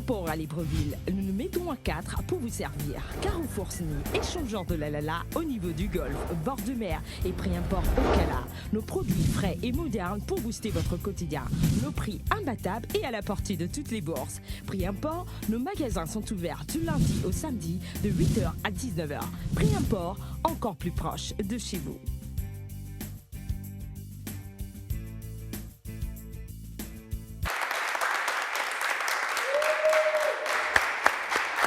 Port à Libreville, nous nous mettons à 4 pour vous servir. Carrefour Sny, échangeur de la Lala au niveau du golfe, bord de mer et prix import au Cala. Nos produits frais et modernes pour booster votre quotidien. Nos prix imbattables et à la portée de toutes les bourses. Prix import, nos magasins sont ouverts du lundi au samedi de 8h à 19h. Prix import, encore plus proche de chez vous.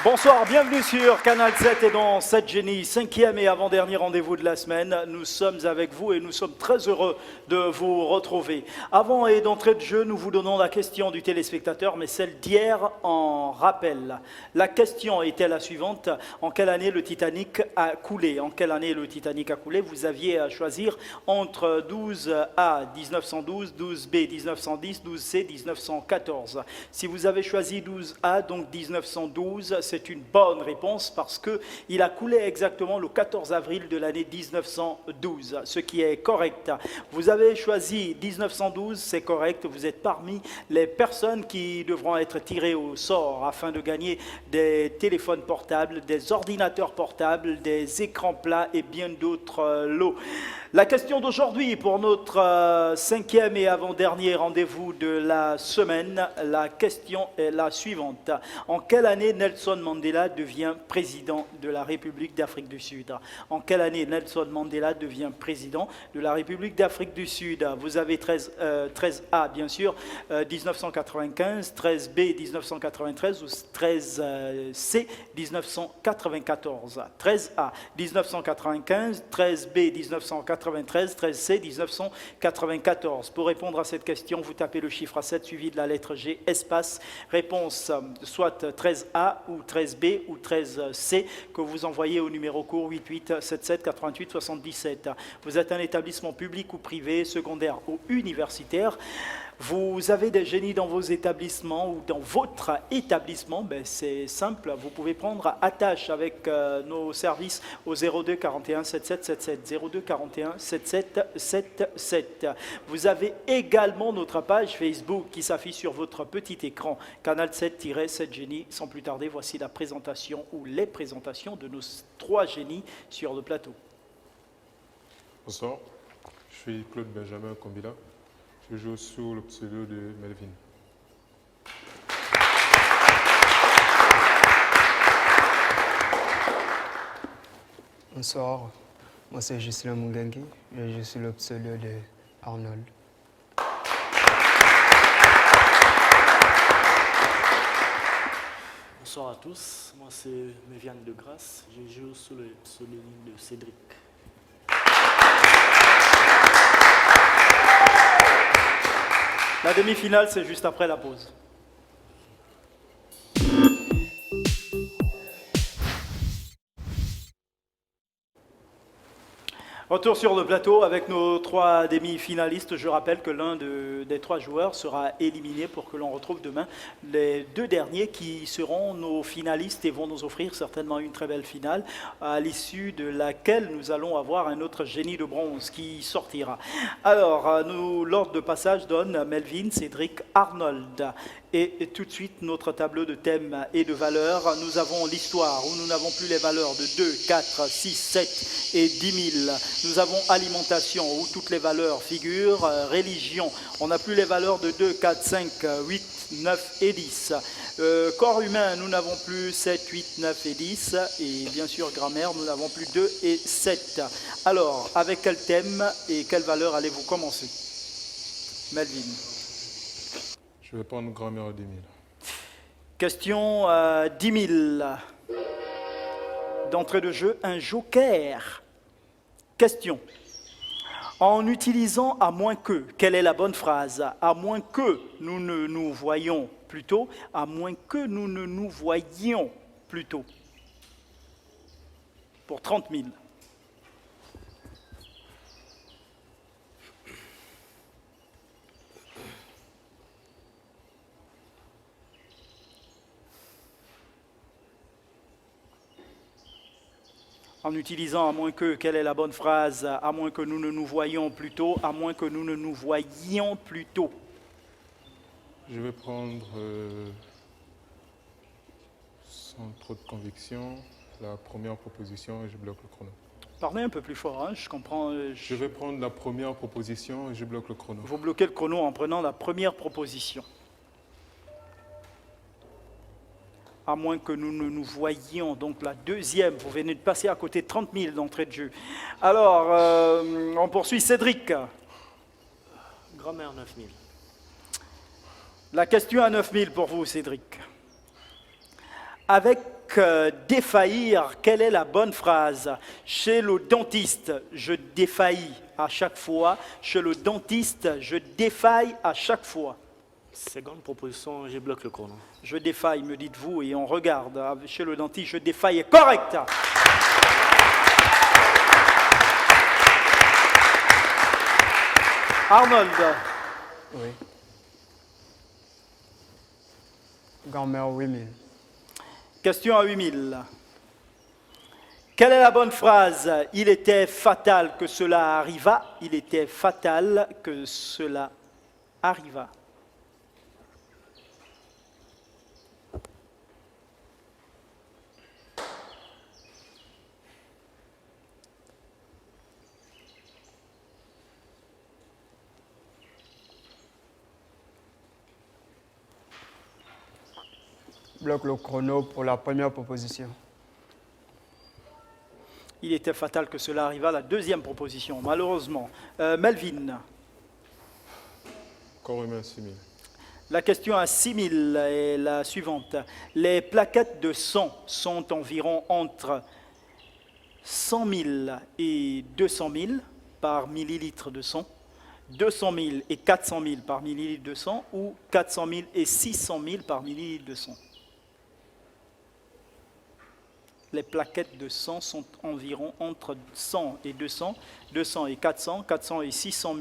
Bonsoir, bienvenue sur Canal 7 et dans 7 Génie, 5e et avant-dernier rendez-vous de la semaine. Nous sommes avec vous et nous sommes très heureux de vous retrouver. Avant et d'entrée de jeu, nous vous donnons la question du téléspectateur, mais celle d'hier en rappel. La question était la suivante: en quelle année le Titanic a coulé? En quelle année le Titanic a coulé? Vous aviez à choisir entre 12A 1912, 12B 1910, 12C 1914. Si vous avez choisi 12A, donc 1912, c'est une bonne réponse parce qu'il a coulé exactement le 14 avril de l'année 1912, ce qui est correct. Vous avez choisi 1912, c'est correct. Vous êtes parmi les personnes qui devront être tirées au sort afin de gagner des téléphones portables, des ordinateurs portables, des écrans plats et bien d'autres lots. La question d'aujourd'hui pour notre 5e et avant-dernier rendez-vous de la semaine, la question est la suivante. En quelle année Nelson Mandela devient président de la République d'Afrique du Sud? En quelle année Nelson Mandela devient président de la République d'Afrique du Sud? Vous avez 13A, bien sûr, 1995, 13B, 1993 ou 13C, 1994. 13A, 1995, 13B, 1993, 13C, 1994. Pour répondre à cette question, vous tapez le chiffre 7 suivi de la lettre G, espace, réponse soit 13A ou 13B ou 13C que vous envoyez au numéro court 8877 88 77. Vous êtes un établissement public ou privé, secondaire ou universitaire. Vous avez des génies dans vos établissements ou dans votre établissement, c'est simple, vous pouvez prendre attache avec nos services au 02 41 77 77, 02 41 77 77. Vous avez également notre page Facebook qui s'affiche sur votre petit écran, Canal 7-7 Génie. Sans plus tarder, voici la présentation ou les présentations de nos 3 génies sur le plateau. Bonsoir, je suis Claude Benjamin Kombila. Je joue sous le pseudo de Melvin. Bonsoir, moi c'est Justin Mungangi et je suis le pseudo de Arnold. Bonsoir à tous, moi c'est Méviane de Grasse, je joue sous le pseudonyme de Cédric. La demi-finale, c'est juste après la pause. Retour sur le plateau avec nos 3 demi-finalistes. Je rappelle que l'un des 3 joueurs sera éliminé pour que l'on retrouve demain les 2 derniers qui seront nos finalistes et vont nous offrir certainement une très belle finale à l'issue de laquelle nous allons avoir un autre génie de bronze qui sortira. Alors, l'ordre de passage donne Melvin, Cédric, Arnold. Et tout de suite, notre tableau de thèmes et de valeurs. Nous avons l'histoire où nous n'avons plus les valeurs de 2, 4, 6, 7 et 10 000. Nous avons alimentation où toutes les valeurs figurent. Religion, on n'a plus les valeurs de 2, 4, 5, 8, 9 et 10. Corps humain, nous n'avons plus 7, 8, 9 et 10. Et bien sûr, grammaire, nous n'avons plus 2 et 7. Alors, avec quel thème et quelle valeur allez-vous commencer? Melvin. Je vais prendre grammaire 10 000. Question 10 000. D'entrée de jeu, un joker. Question. En utilisant à moins que, quelle est la bonne phrase? À moins que nous ne nous voyions plus tôt, à moins que nous ne nous voyions plus tôt. Pour 30 000. En utilisant à moins que, quelle est la bonne phrase? À moins que nous ne nous voyions plus tôt, à moins que nous ne nous voyions plus tôt. Je vais prendre Sans trop de conviction, la première proposition et je bloque le chrono. Parlez un peu plus fort, hein, je comprends. Je vais prendre la première proposition et je bloque le chrono. Vous bloquez le chrono en prenant la première proposition. À moins que nous ne nous voyions, donc la deuxième, vous venez de passer à côté de 30 000 d'entrée de jeu. Alors, on poursuit Cédric. Grammaire 9000. La question à 9 000 pour vous, Cédric. Avec défaillir, quelle est la bonne phrase? Chez le dentiste, je défaillis à chaque fois. Chez le dentiste, je défaille à chaque fois. Seconde proposition, je bloque le chrono. Je défaille, me dites-vous, et on regarde. Chez le dentiste, je défaille est correct. Arnold, Oui. Grammaire 8000. question à 8000. Quelle est la bonne phrase? Il était fatal que cela arriva. Il était fatal que cela arriva. Bloque le chrono pour la première proposition. Il était fatal que cela arriva, la deuxième proposition, malheureusement. Melvin, Corps humain 6000. la question à 6000 est la suivante. Les plaquettes de sang sont environ entre 100 000 et 200 000 par millilitre de sang, 200 000 et 400 000 par millilitre de sang, ou 400 000 et 600 000 par millilitre de sang. Les plaquettes de sang sont environ entre 100 et 200, 200 et 400, 400 et 600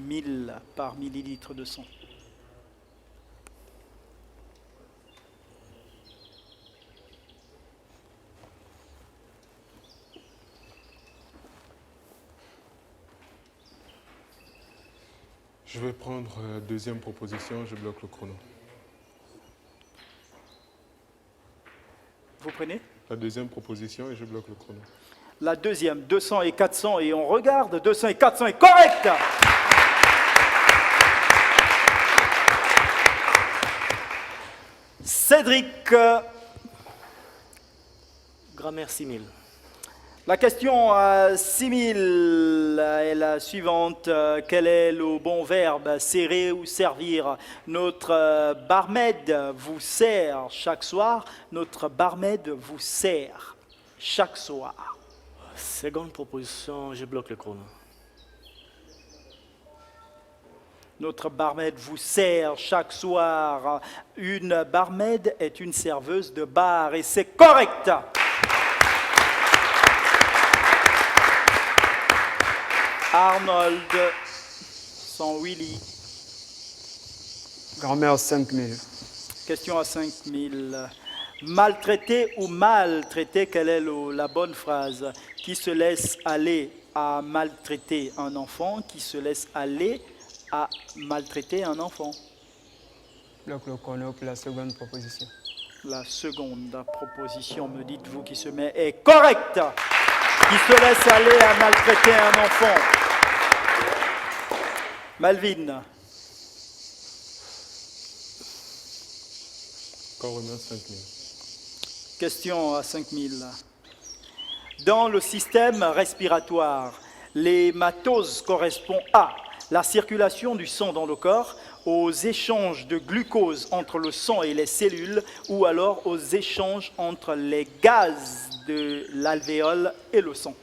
000 par millilitre de sang. Je vais prendre la deuxième proposition, je bloque le chrono. Vous prenez La deuxième proposition et je bloque le chrono. la deuxième, 200 et 400, et on regarde, 200 et 400 est correct. Cédric, Grammaire 6000. la question à 6000 est la suivante. Quel est le bon verbe, serrer ou servir? Notre barmaid vous sert chaque soir. Notre barmaid vous sert chaque soir. Seconde proposition, je bloque le chrono. Notre barmaid vous sert chaque soir. Une barmaid est une serveuse de bar et c'est correct. Arnold, sans Willy. Grammaire 5000. Question à 5000. Maltraité ou maltraité, quelle est la bonne phrase? Qui se laisse aller à maltraiter un enfant? Qui se laisse aller à maltraiter un enfant? Bloque le chrono pour la seconde proposition. La seconde proposition, me dites-vous, qui se met est correcte. Qui se laisse aller à maltraiter un enfant. Malvin, Corps humain 5000. question à 5000. Dans le système respiratoire, l'hématose correspond à la circulation du sang dans le corps, aux échanges de glucose entre le sang et les cellules, ou alors aux échanges entre les gaz de l'alvéole et le sang.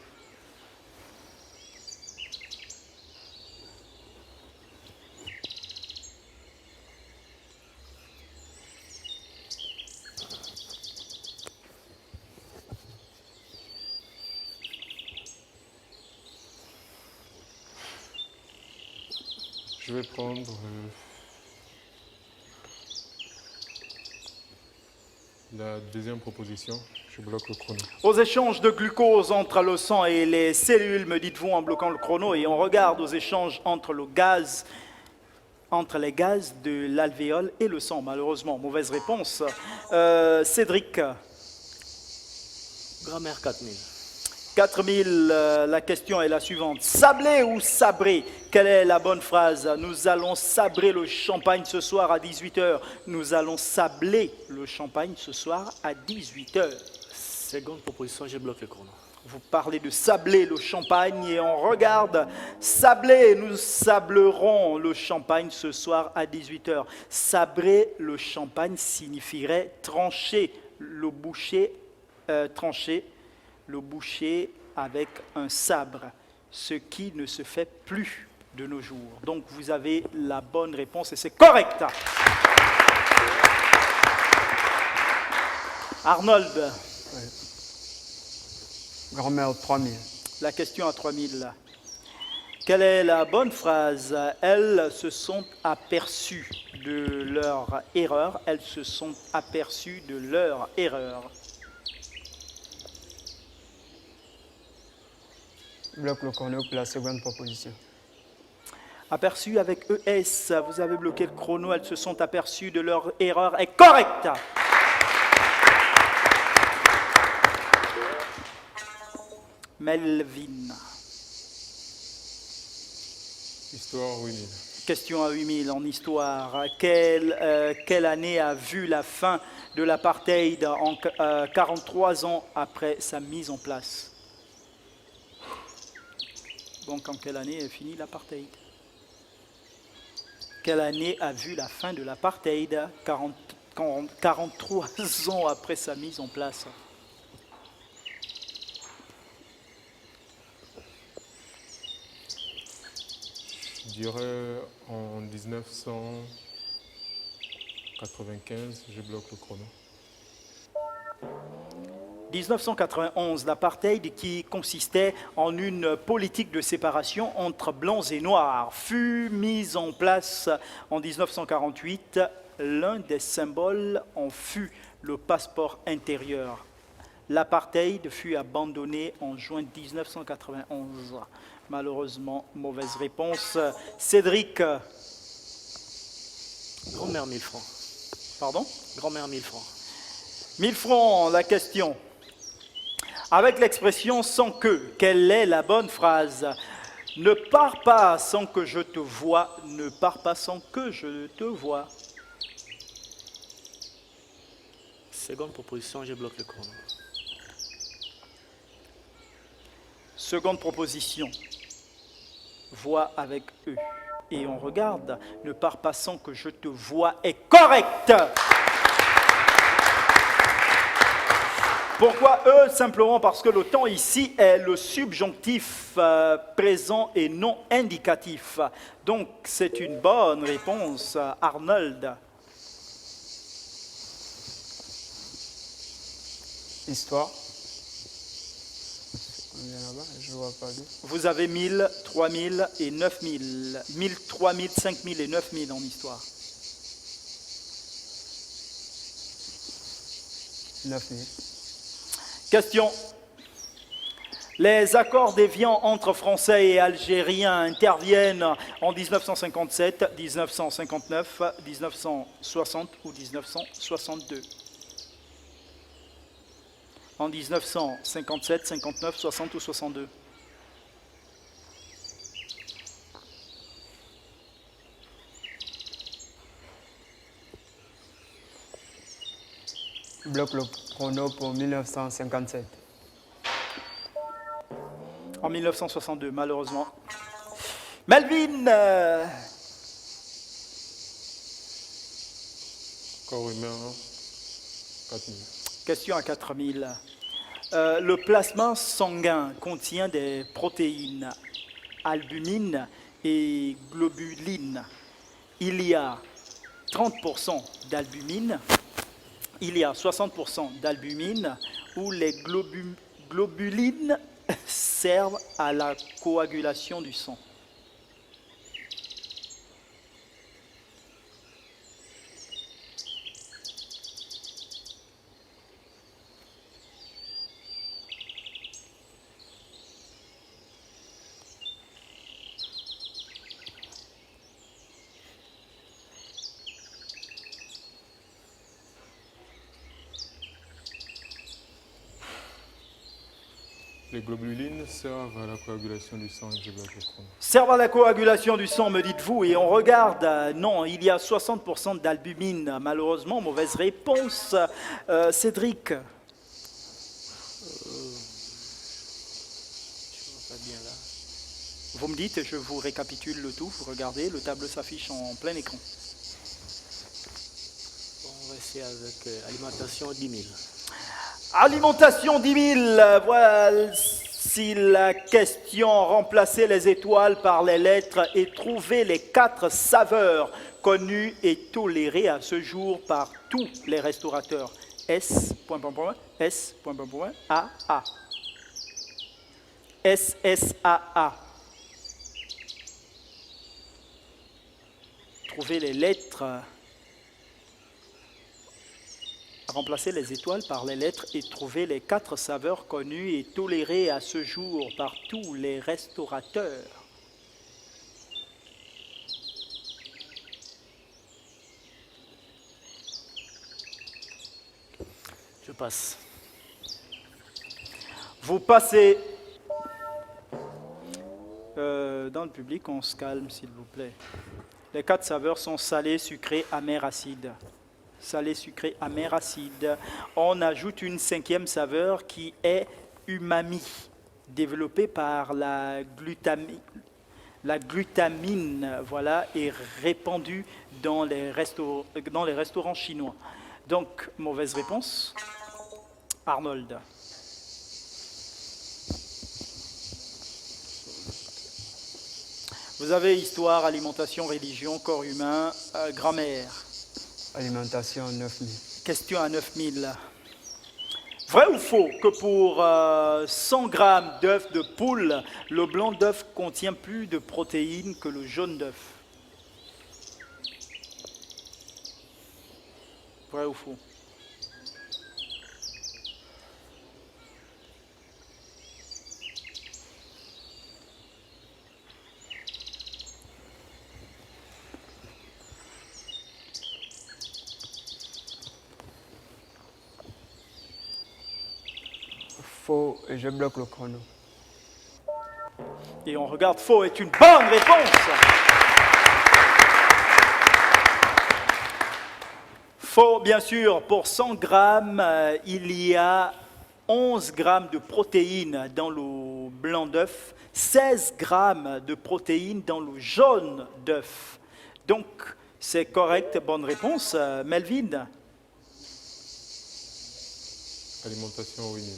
Je vais prendre la deuxième proposition, je bloque le chrono. Aux échanges de glucose entre le sang et les cellules, me dites-vous en bloquant le chrono, et on regarde aux échanges entre le gaz entre les gaz de l'alvéole et le sang. Malheureusement, mauvaise réponse. Cédric, Grammaire 4000. 4000, la question est la suivante. Sablé ou sabré? Quelle est la bonne phrase? Nous allons sabrer le champagne ce soir à 18h. Nous allons sabler le champagne ce soir à 18h. Seconde proposition, je bloque le chrono. Vous parlez de sabler le champagne et on regarde. Sabler, nous sablerons le champagne ce soir à 18h. Sabrer le champagne signifierait trancher le boucher, avec un sabre, ce qui ne se fait plus de nos jours. Donc vous avez la bonne réponse et c'est correct. Arnold. Oui. Grammaire 3000. La question à 3000. Quelle est la bonne phrase? Elles se sont aperçues de leur erreur. Elles se sont aperçues de leur erreur. Bloque le chrono pour la seconde proposition. Aperçues avec ES. Vous avez bloqué le chrono. Elles se sont aperçues de leur erreur. Est correct. Melvin. Histoire 8000. Question à 8000 en histoire. Quelle année a vu la fin de l'apartheid 43 ans après sa mise en place? Donc en quelle année est fini l'apartheid? Quelle année a vu la fin de l'apartheid 43 ans après sa mise en place? Je dirais en 1995, je bloque le chrono. 1991, l'apartheid, qui consistait en une politique de séparation entre blancs et noirs, fut mise en place en 1948. L'un des symboles en fut le passeport intérieur. L'apartheid fut abandonné en juin 1991. Malheureusement, mauvaise réponse. Cédric. Grand-mère 1000 francs. Pardon? Grand-mère 1000 francs. 1000 francs, la question. Avec l'expression sans que, quelle est la bonne phrase? Ne pars pas sans que je te voie, ne pars pas sans que je te voie. Seconde proposition, je bloque le chrono. Seconde proposition, voix avec E. Et on regarde, ne pars pas sans que je te voie est correct. Pourquoi E? Simplement parce que le temps ici est le subjonctif présent et non indicatif. Donc c'est une bonne réponse, Arnold. Histoire. Combien là-bas? Je vois pas bien. Vous avez 1000, 3000 et 9000. 1000, 3000, 5000 et 9000 en histoire. 9000. Question. Les accords déviants entre Français et Algériens interviennent en 1957, 1959, 1960 ou 1962. En 1957, 59, 60 ou 62. Bloque le chrono pour 1957. En 1962, malheureusement. Melvin, Corps humain 4000. question à 4000. Le plasma sanguin contient des protéines, albumine et globulines. Il y a 30% d'albumine, il y a 60% d'albumine, où les globulines servent à la coagulation du sang. Les globulines servent à la coagulation du sang et je bloque le chrono. Servent à la coagulation du sang, me dites-vous, et on regarde, non, il y a 60% d'albumine, malheureusement, mauvaise réponse. Cédric, Je vois pas bien là. vous me dites, je vous récapitule le tout, vous regardez, le tableau s'affiche en plein écran. Bon, on va essayer avec alimentation 10 000. Alimentation 10 000, voici la question. Remplacer les étoiles par les lettres et trouver les 4 saveurs connues et tolérées à ce jour par tous les restaurateurs. S, S, A, A. S, S, A, A. Trouver les lettres. Remplacer les étoiles par les lettres et trouver les 4 saveurs connues et tolérées à ce jour par tous les restaurateurs. Je passe. Vous passez. Dans le public, on se calme, s'il vous plaît. Les 4 saveurs sont salé, sucré, amer, acide. Salé, sucré, amer, acide. On ajoute une 5e saveur qui est umami, développée par la glutamine, voilà, et répandue dans les restaurants chinois. Donc, mauvaise réponse. Arnold. Vous avez histoire, alimentation, religion, corps humain, grammaire. Alimentation 9000. Question à 9000. Vrai ou faux que pour 100 grammes d'œufs de poule, le blanc d'œuf contient plus de protéines que le jaune d'œuf? Vrai ou faux? Faux, et je bloque le chrono. Et on regarde faux est une bonne réponse. Faux, bien sûr, pour 100 grammes, il y a 11 grammes de protéines dans le blanc d'œuf, 16 grammes de protéines dans le jaune d'œuf. Donc, c'est correct, bonne réponse. Melvin? Alimentation 8000.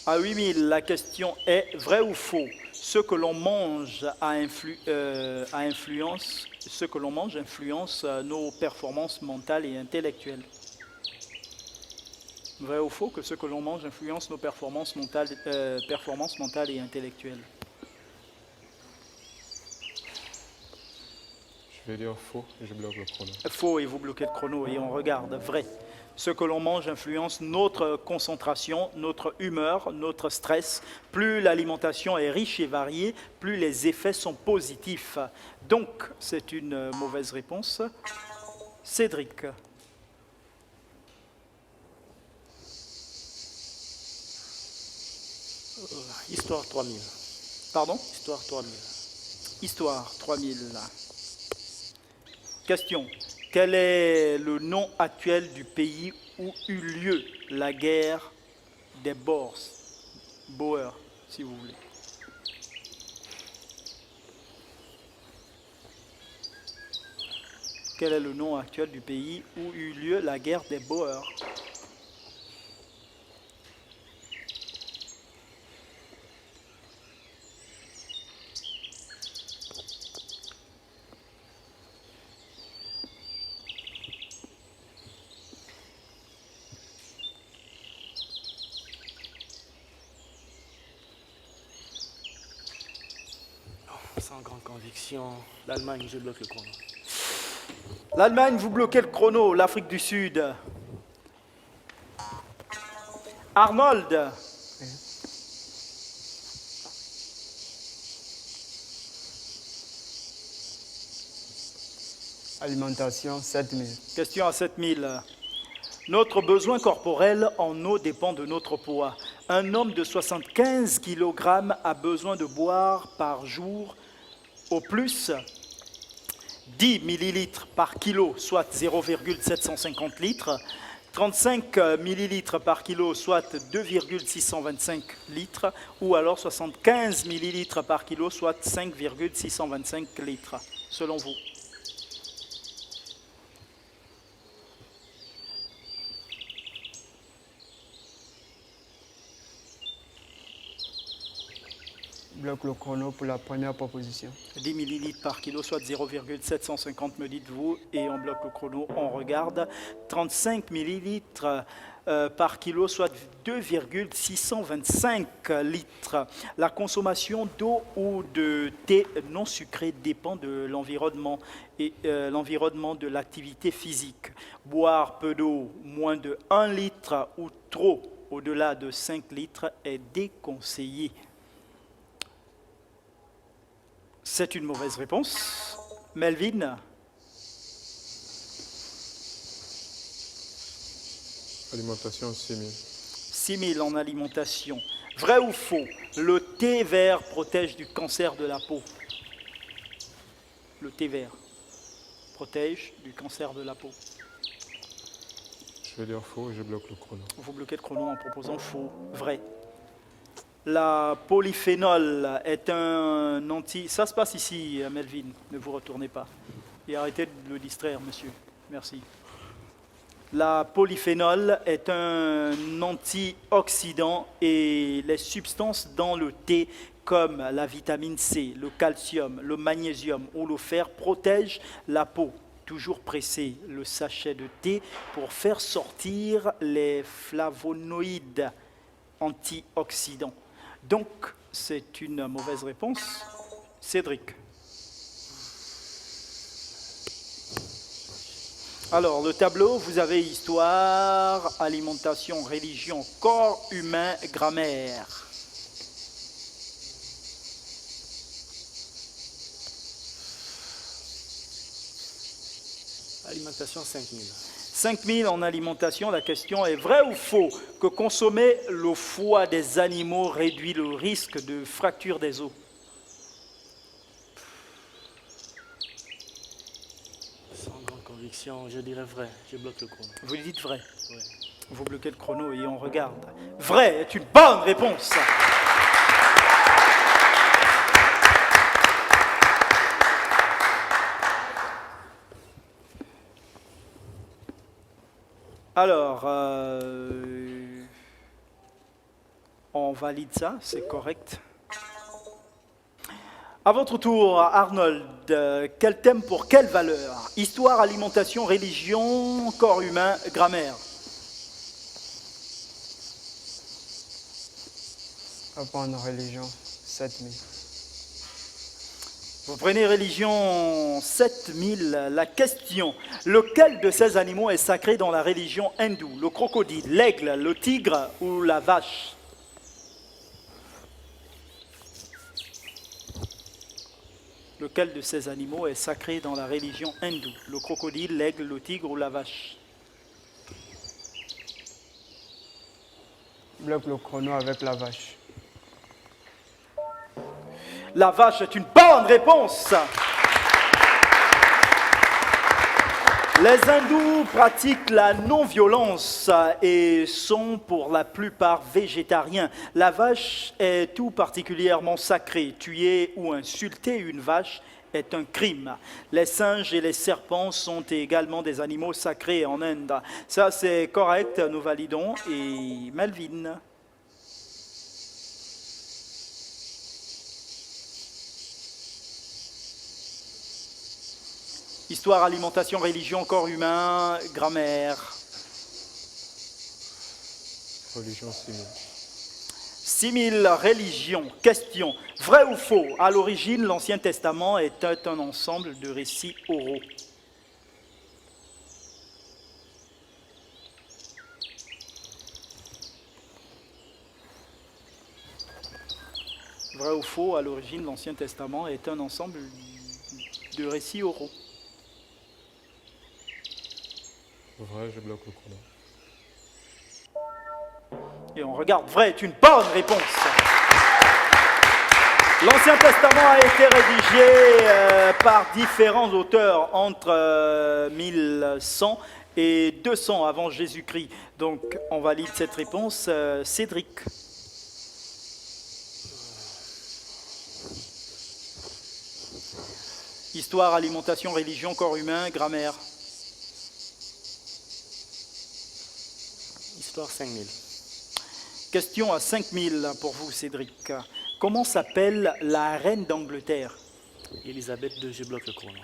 À 8000, la question est vrai ou faux? Ce que l'on mange influence nos performances mentales et intellectuelles. Vrai ou faux que ce que l'on mange influence nos performances mentales et intellectuelles? Je vais dire faux et je bloque le chrono. Faux et vous bloquez le chrono et on regarde. Vrai. Ce que l'on mange influence notre concentration, notre humeur, notre stress. Plus l'alimentation est riche et variée, plus les effets sont positifs. Donc, c'est une mauvaise réponse. Cédric. Histoire 3000. Pardon? Histoire 3000. Histoire 3000. Question. Quel est le nom actuel du pays où eut lieu la guerre des Boers, si vous voulez? Quel est le nom actuel du pays où eut lieu la guerre des Boers? Sans grande conviction, l'Allemagne, je bloque le chrono. L'Allemagne, vous bloquez le chrono. L'Afrique du Sud. Arnold. Alimentation 7000. Question à 7000. Notre besoin corporel en eau dépend de notre poids. Un homme de 75 kg a besoin de boire par jour au plus 10 millilitres par kilo, soit 0,750 litres, 35 millilitres par kilo, soit 2,625 litres, ou alors 75 millilitres par kilo, soit 5,625 litres, selon vous. Bloque le chrono pour la première proposition. 10 millilitres par kilo, soit 0,750, me dites-vous, et on bloque le chrono, on regarde. 35 millilitres par kilo, soit 2,625 litres. La consommation d'eau ou de thé non sucré dépend de l'environnement et l'environnement de l'activité physique. Boire peu d'eau, moins de 1 litre ou trop au-delà de 5 litres est déconseillé. C'est une mauvaise réponse. Melvin? Alimentation 6000. 6000 en alimentation. Vrai ou faux? Le thé vert protège du cancer de la peau. Le thé vert protège du cancer de la peau. Je vais dire faux et je bloque le chrono. Vous bloquez le chrono en proposant faux. Vrai. La polyphénol est un anti... Ça se passe ici, Melvin, ne vous retournez pas. Et arrêtez de le distraire, monsieur. Merci. La polyphénol est un antioxydant et les substances dans le thé, comme la vitamine C, le calcium, le magnésium ou le fer, protègent la peau. Toujours presser le sachet de thé pour faire sortir les flavonoïdes antioxydants. Donc, c'est une mauvaise réponse. Cédric. Alors, le tableau, vous avez histoire, alimentation, religion, corps humain, grammaire. Alimentation 5000. 5000 en alimentation, la question est vrai ou faux que consommer le foie des animaux réduit le risque de fracture des os? Sans grande conviction, je dirais vrai. Je bloque le chrono. Vous dites vrai. Ouais. Vous bloquez le chrono et on regarde. Vrai est une bonne réponse. Alors, on valide ça, c'est correct. À votre tour, Arnold, quel thème pour quelle valeur? Histoire, alimentation, religion, corps humain, grammaire. Apprendre religion, 7000. Vous prenez religion 7000, la question. Lequel de ces animaux est sacré dans la religion hindoue? Le crocodile, l'aigle, le tigre ou la vache? Lequel de ces animaux est sacré dans la religion hindoue? Le crocodile, l'aigle, le tigre ou la vache? Bloque le chrono avec la vache. La vache est une bonne réponse. Les hindous pratiquent la non-violence et sont pour la plupart végétariens. La vache est tout particulièrement sacrée. Tuer ou insulter une vache est un crime. Les singes et les serpents sont également des animaux sacrés en Inde. Ça, c'est correct, nous validons. Et Melvin? Histoire, alimentation, religion, corps humain, grammaire. Religion 6000. 6000 religions. Question. Vrai ou faux? À l'origine, l'Ancien Testament était un ensemble de récits oraux. Vrai ou faux? À l'origine, l'Ancien Testament est un ensemble de récits oraux. Vrai, je bloque le chrono. et on regarde. Vrai est une bonne réponse. L'Ancien Testament a été rédigé par différents auteurs entre 1100 et 200 avant Jésus-Christ. Donc, on valide cette réponse. Cédric. Histoire, alimentation, religion, corps humain, grammaire. Histoire 5000. Question à 5000 pour vous, Cédric. Comment s'appelle la reine d'Angleterre? Elisabeth II, je bloque le chrono.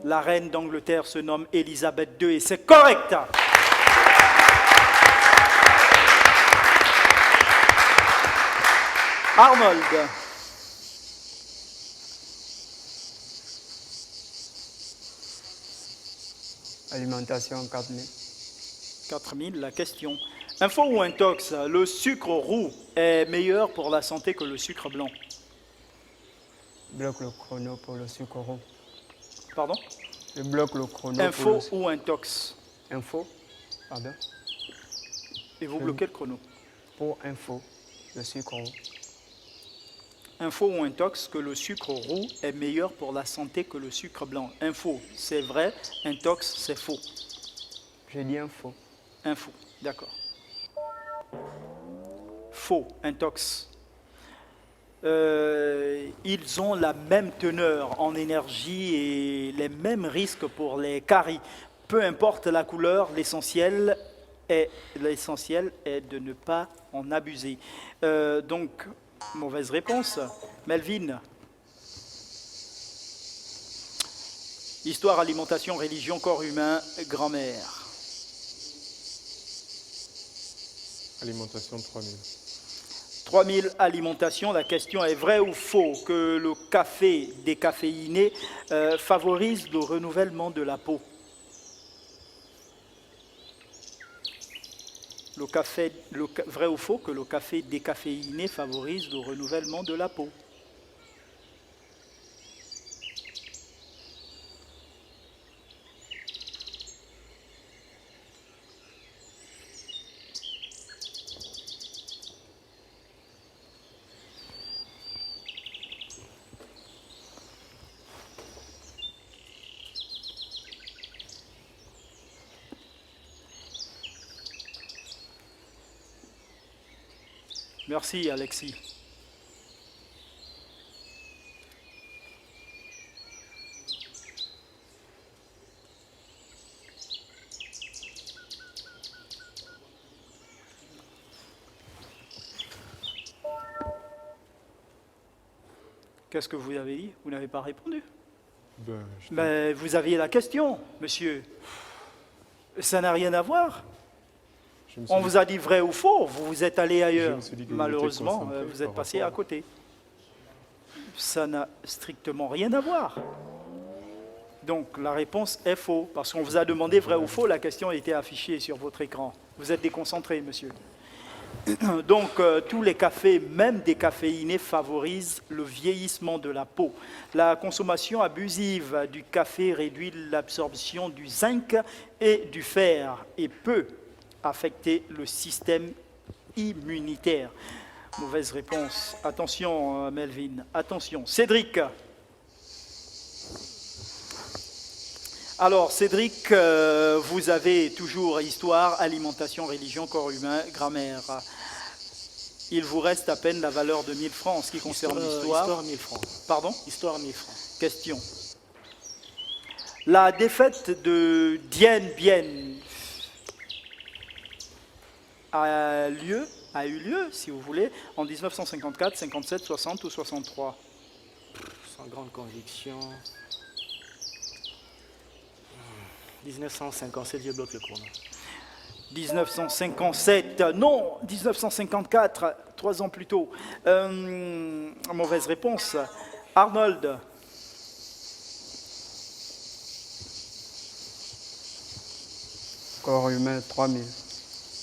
La reine d'Angleterre se nomme Elisabeth II et c'est correct. Arnold. Alimentation 4000. 4000, la question. Info ou intox, le sucre roux est meilleur pour la santé que le sucre blanc? Bloque le chrono pour le sucre rond. Pardon? Je bloque le chrono Info pour ou intox? Info. Pardon. Et vous bloquez le chrono. Pour info, le sucre rond. Info ou intox que le sucre roux est meilleur pour la santé que le sucre blanc? Info, c'est vrai. Intox, c'est faux. J'ai dit info. Info, d'accord. Faux, intox. Ils ont la même teneur en énergie et les mêmes risques pour les caries. Peu importe la couleur, l'essentiel est de ne pas en abuser. Donc, mauvaise réponse. Melvin. Histoire, alimentation, religion, corps humain, grammaire. Alimentation 3000. 3000 alimentation, la question est vrai ou faux que le café décaféiné favorise le renouvellement de la peau? Vrai ou faux que le café décaféiné favorise le renouvellement de la peau? Merci, Alexis. Qu'est-ce que vous avez dit? Vous n'avez pas répondu. Mais vous aviez la question, monsieur. Ça n'a rien à voir. On vous a dit vrai ou faux, vous vous êtes allé ailleurs. Malheureusement, vous êtes passé à côté. Ça n'a strictement rien à voir. Donc la réponse est faux, parce qu'on vous a demandé vrai ou faux, la question a été affichée sur votre écran. Vous êtes déconcentré, monsieur. Donc tous les cafés, même décaféinés, favorisent le vieillissement de la peau. La consommation abusive du café réduit l'absorption du zinc et du fer et peut affecter le système immunitaire. Mauvaise réponse. Attention, Melvin. Attention. Cédric. Alors, Cédric, vous avez toujours histoire, alimentation, religion, corps humain, grammaire. Il vous reste à peine la valeur de 1000 francs en ce qui concerne l'histoire. Histoire 1000 francs. Pardon? Histoire 1000 francs. Question. La défaite de Dien Bien a eu lieu, si vous voulez, en 1954, 57, 60 ou 63. Sans grande conviction. 1957, je bloque le chrono. 1957, non, 1954, 3 ans plus tôt. Mauvaise réponse. Arnold. Corps humain 3000.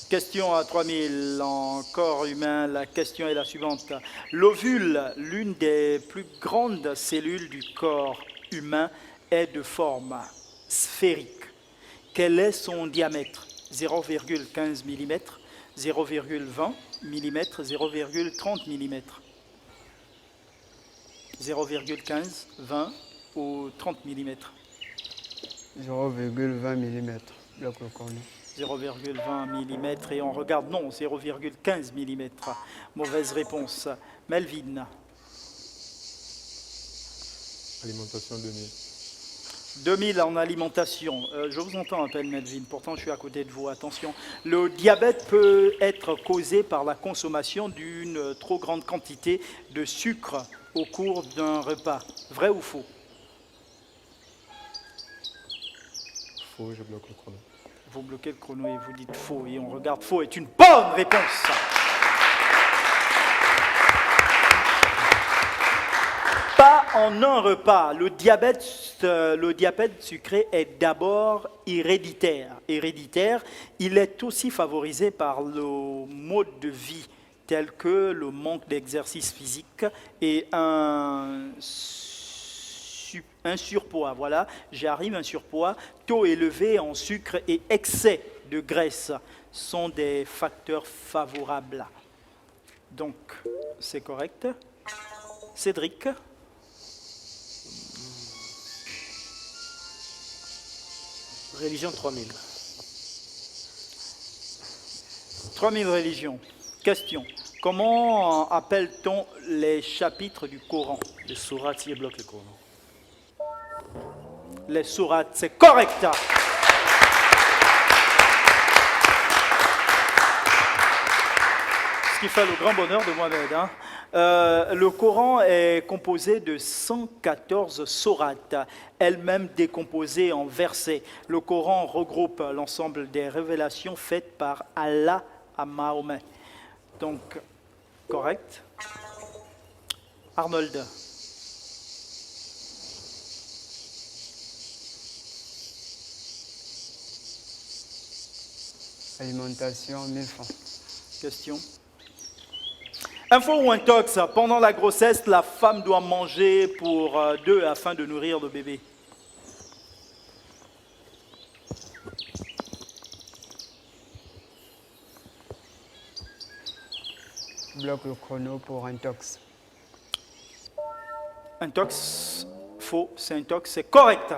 Question à 3000 en corps humain. La question est la suivante. L'ovule, l'une des plus grandes cellules du corps humain, est de forme sphérique. Quel est son diamètre? 0,15 mm, 0,20 mm, 0,30 mm. 0,15, 20 ou 30 mm. 0,20 mm. Bloc le corneau. 0,20 mm et on regarde, non, 0,15 mm. Mauvaise réponse. Melvin, Alimentation 2000. 2000 en alimentation. Je vous entends à peine, Melvin, pourtant je suis à côté de vous. Attention, le diabète peut être causé par la consommation d'une trop grande quantité de sucre au cours d'un repas. Vrai ou faux? Faux, je bloque le chrono. Vous bloquez le chrono et vous dites faux. Et on regarde faux est une bonne réponse. Pas en un repas. Le diabète sucré est d'abord héréditaire. Héréditaire, il est aussi favorisé par le mode de vie tel que le manque d'exercice physique et un surpoids. Voilà, j'arrive, un surpoids, taux élevé en sucre et excès de graisse sont des facteurs favorables. Donc, c'est correct. Cédric? Religion 3000. 3000 religions. Question. Comment appelle-t-on les chapitres du Coran? Le sourate qui bloque le chrono. Les sourates, c'est correct. Ce qui fait le grand bonheur de Mohamed. Hein. Le Coran est composé de 114 sourates, elles-mêmes décomposées en versets. Le Coran regroupe l'ensemble des révélations faites par Allah à Mahomet. Donc, correct. Arnold. Alimentation 1000 francs. Question. Info ou intox? Pendant la grossesse, la femme doit manger pour 2 afin de nourrir le bébé. Bloc le chrono pour intox. Intox, faux, c'est intox, c'est correct.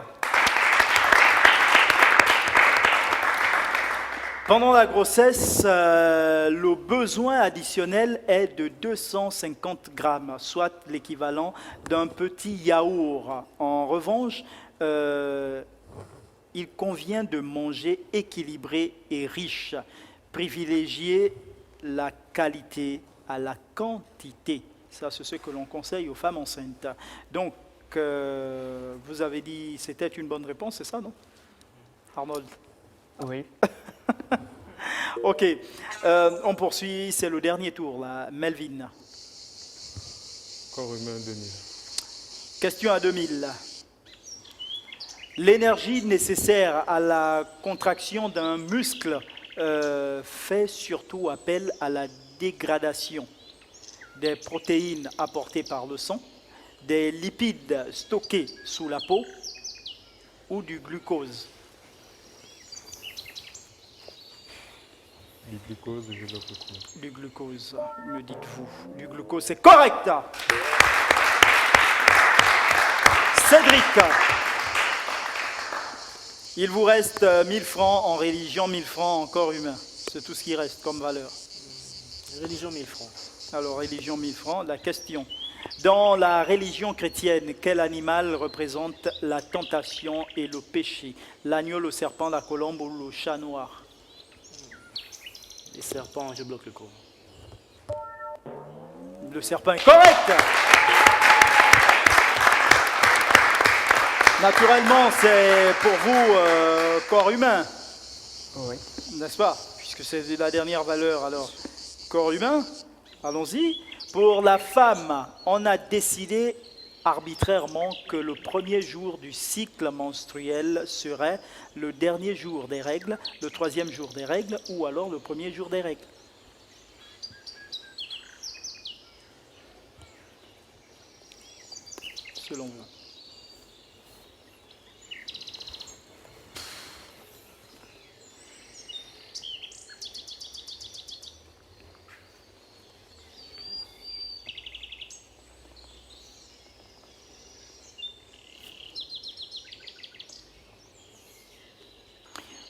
Pendant la grossesse, le besoin additionnel est de 250 grammes, soit l'équivalent d'un petit yaourt. En revanche, il convient de manger équilibré et riche, privilégier la qualité à la quantité. Ça, c'est ce que l'on conseille aux femmes enceintes. Donc, vous avez dit c'était une bonne réponse, c'est ça, non, Arnold? Oui. Ok, on poursuit, c'est le dernier tour, là. Melvin. Corps humain 2000. Question à 2000. L'énergie nécessaire à la contraction d'un muscle fait surtout appel à la dégradation des protéines apportées par le sang, des lipides stockés sous la peau ou du glucose. Du glucose, je bloque le chrono. Du glucose, me dites-vous. Du glucose, c'est correct. Cédric, il vous reste 1000 francs en religion, 1000 francs en corps humain. C'est tout ce qui reste comme valeur. Religion 1000 francs. Alors, religion 1000 francs, la question. Dans la religion chrétienne, quel animal représente la tentation et le péché? L'agneau, le serpent, la colombe ou le chat noir? Les serpents, je bloque le chrono. Le serpent est correct. Naturellement, c'est pour vous corps humain, Oui. n'est-ce pas? Puisque c'est la dernière valeur, alors. Corps humain, allons-y. Pour la femme, on a décidé arbitrairement que le premier jour du cycle menstruel serait le dernier jour des règles, le troisième jour des règles ou alors le premier jour des règles. Selon vous.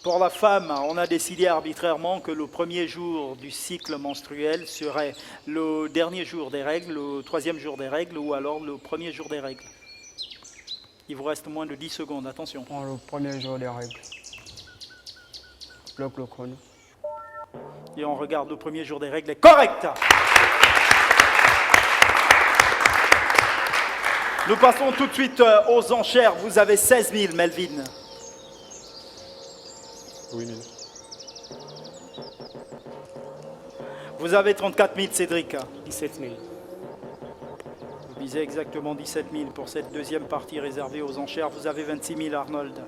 Pour la femme, on a décidé arbitrairement que le premier jour du cycle menstruel serait le dernier jour des règles, le troisième jour des règles ou alors le premier jour des règles. Il vous reste moins de 10 secondes, attention. Le premier jour des règles. Bloque le chrono. Et on regarde le premier jour des règles est correct. Nous passons tout de suite aux enchères. Vous avez 16 000, Melvin. 8 000. Vous avez 34 000, Cédric. 17 000. Vous visez exactement 17 000 pour cette deuxième partie réservée aux enchères. Vous avez 26 000, Arnold.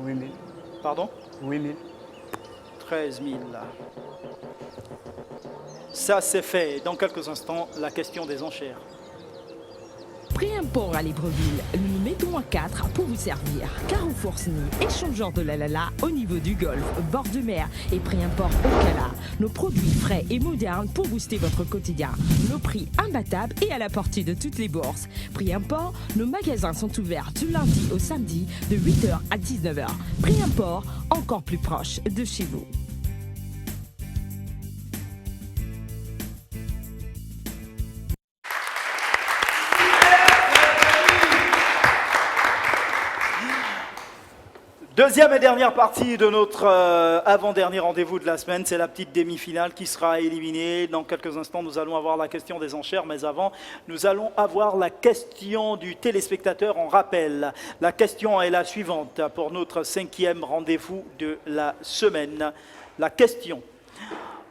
8 000. Pardon? 8 000. 13 000. Ça, c'est fait. Dans quelques instants, la question des enchères. Prix import à Libreville, nous nous mettons à 4 pour vous servir. Carrefour Sny, échangeur de la Lala au niveau du golfe, bord de mer et prix import au Cala. Nos produits frais et modernes pour booster votre quotidien. Nos prix imbattables et à la portée de toutes les bourses. Prix import, nos magasins sont ouverts du lundi au samedi de 8h à 19h. Prix import, encore plus proche de chez vous. Deuxième et dernière partie de notre avant-dernier rendez-vous de la semaine, c'est la petite demi-finale qui sera éliminée. Dans quelques instants, nous allons avoir la question des enchères, mais avant, nous allons avoir la question du téléspectateur. On rappelle, la question est la suivante pour notre 5e rendez-vous de la semaine. La question: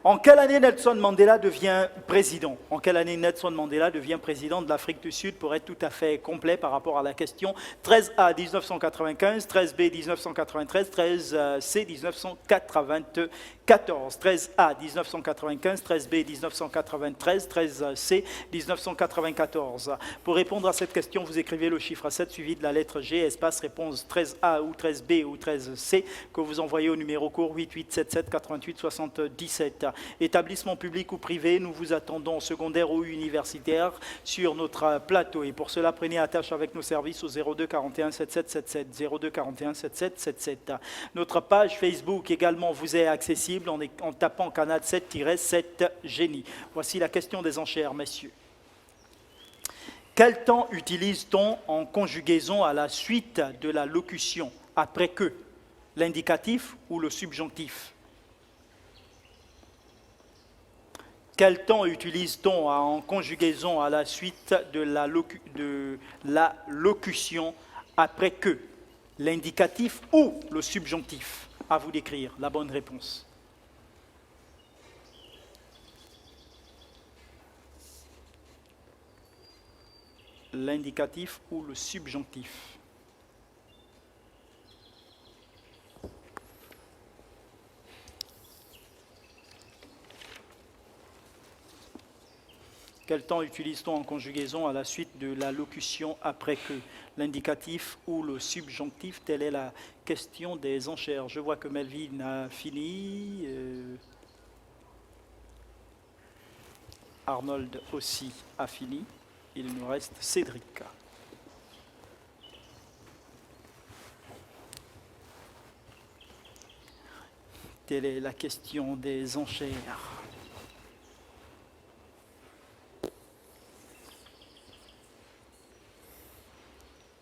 en quelle année Nelson Mandela devient président? En quelle année Nelson Mandela devient président de l'Afrique du Sud, pour être tout à fait complet par rapport à la question? 13A 1995, 13B 1993, 13C 1994. 13A 1995, 13B 1993, 13C 1994. Pour répondre à cette question, vous écrivez le chiffre 7 suivi de la lettre G, espace réponse 13A ou 13B ou 13C, que vous envoyez au numéro court 8877 88 77. Établissement public ou privé, nous vous attendons, secondaire ou universitaire, sur notre plateau. Et pour cela, prenez attache avec nos services au 02 41 77 77, 02 41 77 77. Notre page Facebook également vous est accessible en tapant canal 7-7 génie. Voici la question des enchères, messieurs. Quel temps utilise-t-on en conjugaison à la suite de la locution après que? L'indicatif ou le subjonctif? Quel temps utilise-t-on en conjugaison à la suite de la locution après que? L'indicatif ou le subjonctif? À vous d'écrire la bonne réponse. L'indicatif ou le subjonctif? Quel temps utilise-t-on en conjugaison à la suite de la locution après que? L'indicatif ou le subjonctif? Telle est la question des enchères. Je vois que Melvin a fini. Arnold aussi a fini. Il nous reste Cédric. Telle est la question des enchères.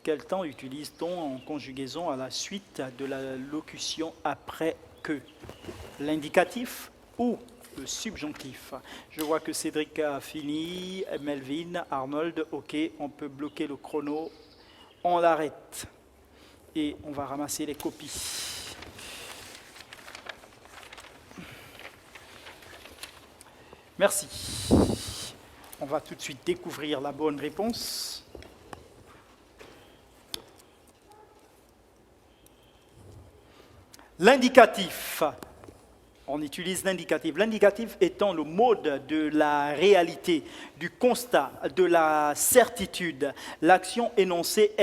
Quel temps utilise-t-on en conjugaison à la suite de la locution après que? L'indicatif ou le subjonctif? Je vois que Cédric a fini, Melvin, Arnold, ok, on peut bloquer le chrono, on l'arrête et on va ramasser les copies. Merci. On va tout de suite découvrir la bonne réponse. L'indicatif. On utilise l'indicatif. L'indicatif étant le mode de la réalité, du constat, de la certitude. L'action énoncée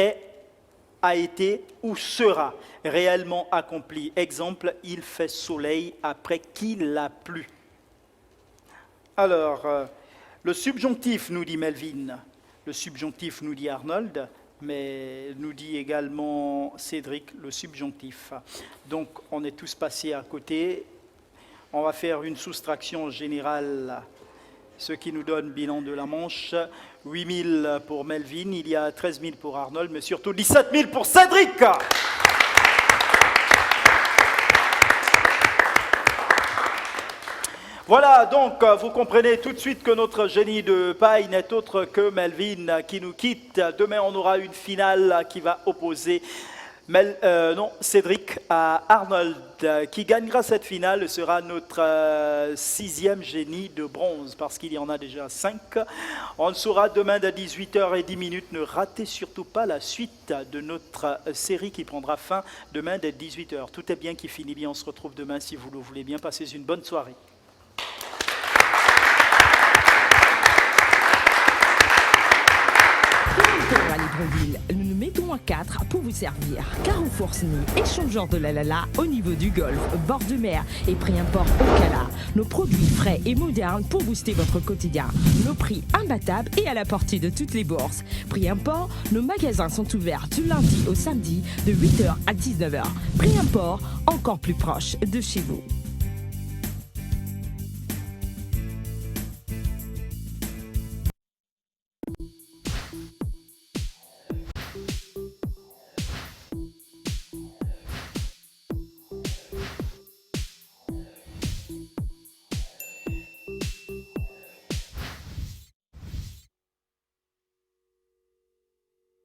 a été ou sera réellement accomplie. Exemple, il fait soleil après qu'il a plu. Alors, le subjonctif, nous dit Melvin. Le subjonctif, nous dit Arnold. mais nous dit également Cédric le subjonctif. Donc on est tous passés à côté. On va faire une soustraction générale, ce qui nous donne bilan de la manche. 8 000 pour Melvin, il y a 13 000 pour Arnold, mais surtout 17 000 pour Cédric. Voilà, donc vous comprenez tout de suite que notre génie de paille n'est autre que Melvin qui nous quitte. Demain, on aura une finale qui va opposer Cédric à Arnold. Qui gagnera cette finale sera notre 6e génie de bronze, parce qu'il y en a déjà 5. On le saura demain à 18h10. Ne ratez surtout pas la suite de notre série qui prendra fin demain dès 18h. Tout est bien qui finit bien. On se retrouve demain si vous le voulez bien. Passez une bonne soirée. À Libreville, nous nous mettons à 4 pour vous servir. Carrefour SNI, échangeur de la Lala au niveau du golfe, bord de mer et prix import au Cala. Nos produits frais et modernes pour booster votre quotidien. Nos prix imbattables et à la portée de toutes les bourses. Prix import, nos magasins sont ouverts du lundi au samedi de 8h à 19h. Prix import, encore plus proche de chez vous.